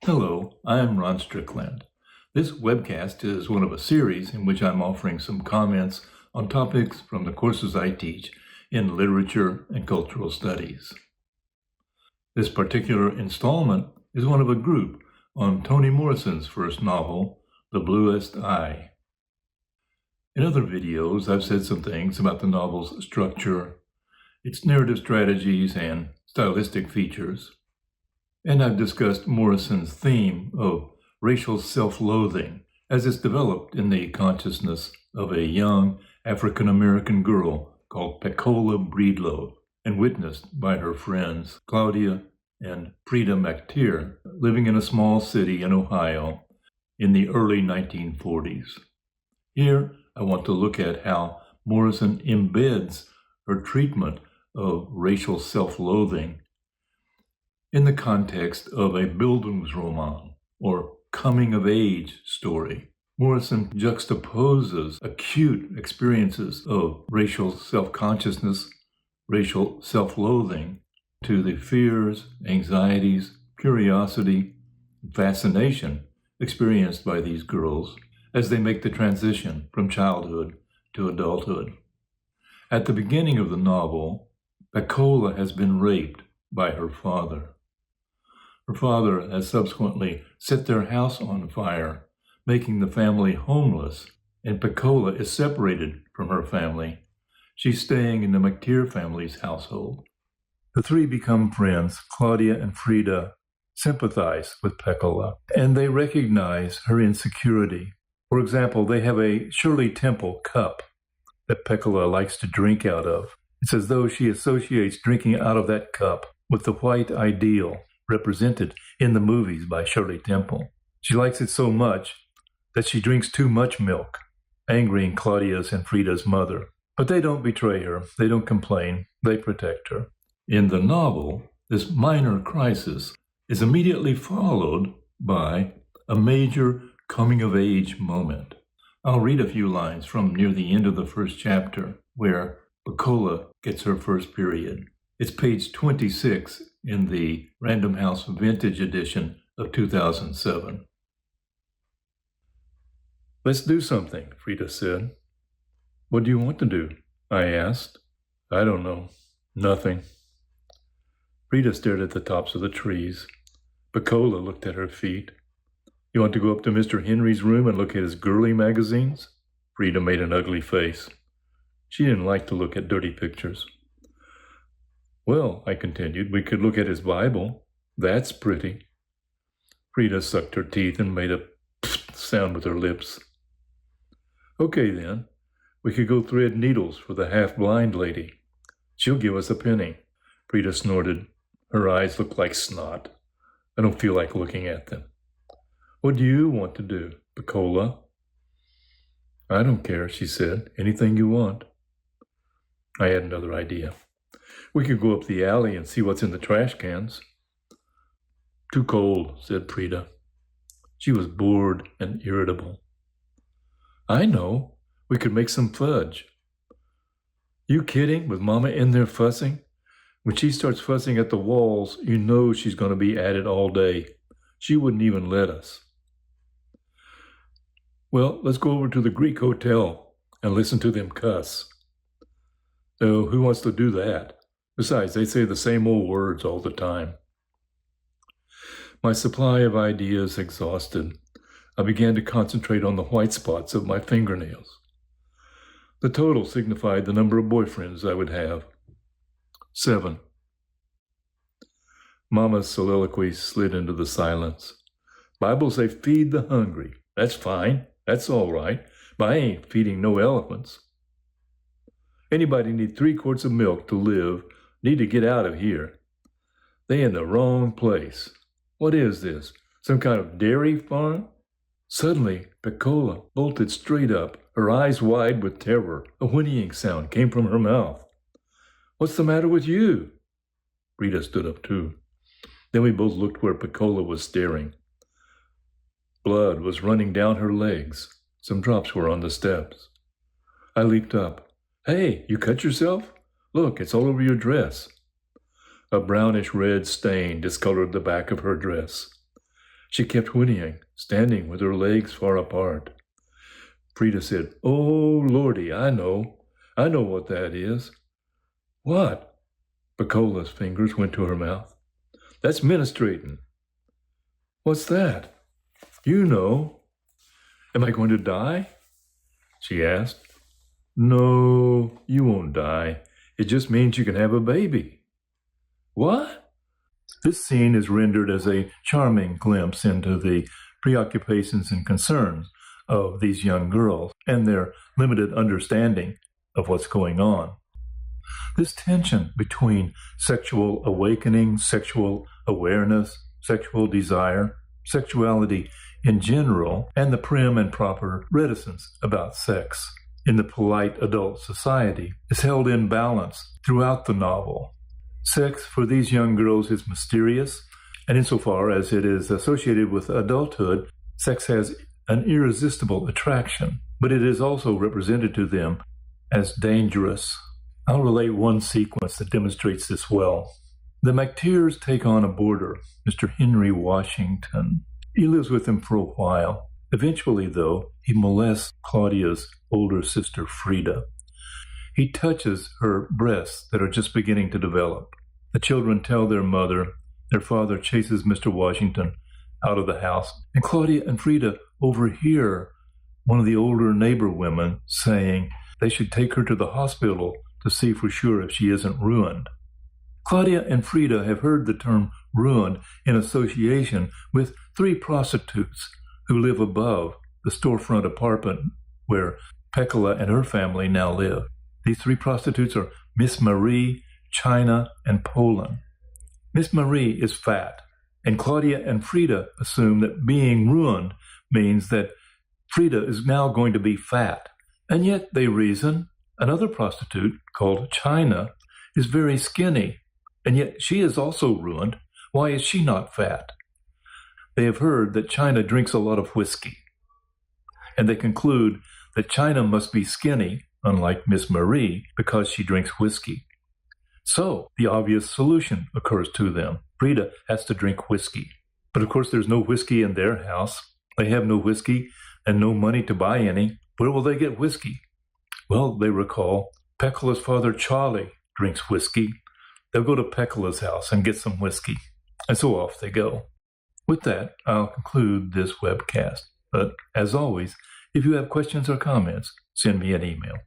Hello, I'm Ron Strickland. This webcast is one of a series in which I'm offering some comments on topics from the courses I teach in literature and cultural studies. This particular installment is one of a group on Toni Morrison's first novel, The Bluest Eye. In other videos, I've said some things about the novel's structure, its narrative strategies, and stylistic features. And I've discussed Morrison's theme of racial self-loathing as it's developed in the consciousness of a young African-American girl called Pecola Breedlove and witnessed by her friends Claudia and Frida McTeer living in a small city in Ohio in the early 1940s. Here, I want to look at how Morrison embeds her treatment of racial self-loathing in the context of a Bildungsroman, or coming-of-age story. Morrison juxtaposes acute experiences of racial self-consciousness, racial self-loathing, to the fears, anxieties, curiosity, and fascination experienced by these girls as they make the transition from childhood to adulthood. At the beginning of the novel, Pecola has been raped by her father. Her father has subsequently set their house on fire, making the family homeless, and Pecola is separated from her family. She's staying in the McTeer family's household. The three become friends. Claudia and Frida sympathize with Pecola, and they recognize her insecurity. For example, they have a Shirley Temple cup that Pecola likes to drink out of. It's as though she associates drinking out of that cup with the white ideal represented in the movies by Shirley Temple. She likes it so much that she drinks too much milk, angering Claudia's and Frida's mother. But they don't betray her. They don't complain. They protect her. In the novel, this minor crisis is immediately followed by a major coming-of-age moment. I'll read a few lines from near the end of the first chapter, where Pecola gets her first period. It's page 26 in the Random House Vintage Edition of 2007. "Let's do something," Frida said. "What do you want to do?" I asked. "I don't know. Nothing." Frida stared at the tops of the trees. Pecola looked at her feet. "You want to go up to Mr. Henry's room and look at his girly magazines?" Frida made an ugly face. She didn't like to look at dirty pictures. "Well," I continued, "we could look at his Bible. That's pretty." Frida sucked her teeth and made a sound with her lips. "Okay, then. We could go thread needles for the half-blind lady. She'll give us a penny." Frida snorted. Her eyes looked like snot. "I don't feel like looking at them." "What do you want to do, Pecola?" "I don't care," she said. "Anything you want." I had another idea. "We could go up the alley and see what's in the trash cans." "Too cold," said Frida. She was bored and irritable. "I know. We could make some fudge." "You kidding, with Mama in there fussing? When she starts fussing at the walls, you know she's going to be at it all day. She wouldn't even let us." "Well, let's go over to the Greek Hotel and listen to them cuss." "Oh, who wants to do that? Besides, they say the same old words all the time." My supply of ideas exhausted, I began to concentrate on the white spots of my fingernails. The total signified the number of boyfriends I would have. 7. Mama's soliloquy slid into the silence. "Bibles say feed the hungry. That's fine. That's all right. But I ain't feeding no elephants. Anybody need 3 quarts of milk to live need to get out of here. They in the wrong place. What is this? Some kind of dairy farm?" Suddenly, Pecola bolted straight up, her eyes wide with terror. A whinnying sound came from her mouth. "What's the matter with you?" Rita stood up too. Then we both looked where Pecola was staring. Blood was running down her legs. Some drops were on the steps. I leaped up. "Hey, you cut yourself? Look, it's all over your dress." A brownish red stain discolored the back of her dress. She kept whinnying, standing with her legs far apart. Frida said, "Oh, Lordy, I know what that is." "What?" Pecola's fingers went to her mouth. "That's menstruating." "What's that?" "You know." "Am I going to die?" she asked. "No, you won't die. It just means you can have a baby." "What?" This scene is rendered as a charming glimpse into the preoccupations and concerns of these young girls and their limited understanding of what's going on. This tension between sexual awakening, sexual awareness, sexual desire, sexuality in general, and the prim and proper reticence about sex in the polite adult society is held in balance throughout the novel. Sex for these young girls is mysterious, and insofar as it is associated with adulthood, sex has an irresistible attraction, but it is also represented to them as dangerous. I'll relate one sequence that demonstrates this well. The McTeers take on a boarder, Mr. Henry Washington. He lives with them for a while. Eventually, though, he molests Claudia's older sister, Frida. He touches her breasts that are just beginning to develop. The children tell their mother. Their father chases Mr. Washington out of the house, and Claudia and Frida overhear one of the older neighbor women saying they should take her to the hospital to see for sure if she isn't ruined. Claudia and Frida have heard the term ruined in association with 3 prostitutes who live above the storefront apartment where Pecola and her family now live. These 3 prostitutes are Miss Marie, China, and Poland. Miss Marie is fat, and Claudia and Frida assume that being ruined means that Frida is now going to be fat. And yet, they reason, another prostitute called China is very skinny, and yet she is also ruined. Why is she not fat? They have heard that China drinks a lot of whiskey, and they conclude that China must be skinny, unlike Miss Marie, because she drinks whiskey. So the obvious solution occurs to them. Frida has to drink whiskey. But of course, there's no whiskey in their house. They have no whiskey and no money to buy any. Where will they get whiskey? Well, they recall Pecola's father, Charlie, drinks whiskey. They'll go to Pecola's house and get some whiskey. And so off they go. With that, I'll conclude this webcast. But as always, if you have questions or comments, send me an email.